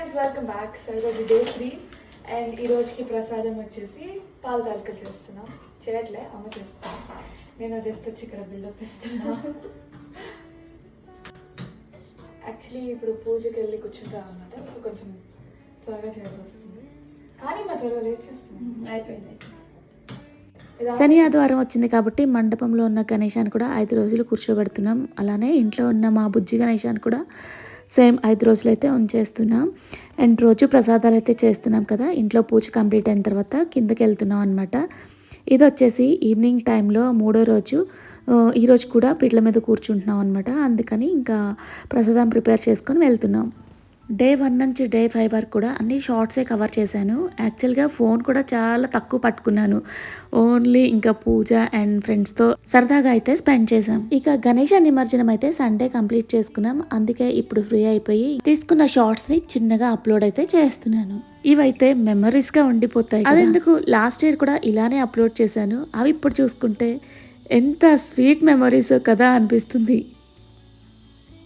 Friends welcome back. So ఈరోజు day 3 and ఈ రోజుకి ప్రసాదం వచ్చేసి పాల తాలికలు చేస్తున్నాం. చేయట్లే, అమ్మ చేస్తున్నాం. నేను జస్ట్ వచ్చి ఇక్కడ బిల్డప్ ఇస్తున్నా. యాక్చువల్లీ ఇప్పుడు పూజకి వెళ్ళి కూర్చుంటాం అన్నమాట. సో కొంచెం త్వరగా చేయాల్సి వస్తుంది, కానీ మా త్వరగా లేట్ చేస్తున్నాం. అయిపోయింది. శని ఆదివారం వచ్చింది కాబట్టి మండపంలో ఉన్న గణేశాన్ని కూడా 5 రోజులు కూర్చోబెడుతున్నాం. అలానే ఇంట్లో ఉన్న మా బుజ్జి గణేశాన్ని కూడా సేమ్ 5 రోజులు అయితే ఉంచేస్తున్నాం. అండ్ రోజు ప్రసాదాలు అయితే చేస్తున్నాం కదా. ఇంట్లో పూజ కంప్లీట్ అయిన తర్వాత కిందకి వెళ్తున్నాం అనమాట. ఇది వచ్చేసి ఈవినింగ్ టైంలో 3వ రోజు. ఈరోజు కూడా పీటల మీద కూర్చుంటున్నాం అనమాట. అందుకని ఇంకా ప్రసాదం ప్రిపేర్ చేసుకొని వెళ్తున్నాం. డే 1 నుంచి డే 5 వరకు కూడా అన్ని షార్ట్సే కవర్ చేశాను. యాక్చువల్గా ఫోన్ కూడా చాలా తక్కువ పట్టుకున్నాను. ఓన్లీ ఇంకా పూజ అండ్ ఫ్రెండ్స్తో సరదాగా అయితే స్పెండ్ చేశాం. ఇక గణేష నిమజ్జనం అయితే సండే కంప్లీట్ చేసుకున్నాం. అందుకే ఇప్పుడు ఫ్రీ అయిపోయి తీసుకున్న షార్ట్స్ని చిన్నగా అప్లోడ్ అయితే చేస్తున్నాను. ఇవైతే మెమరీస్గా ఉండిపోతాయి. అదెందుకు లాస్ట్ ఇయర్ కూడా ఇలానే అప్లోడ్ చేశాను. అవి ఇప్పుడు చూసుకుంటే ఎంత స్వీట్ మెమరీస్ కదా అనిపిస్తుంది.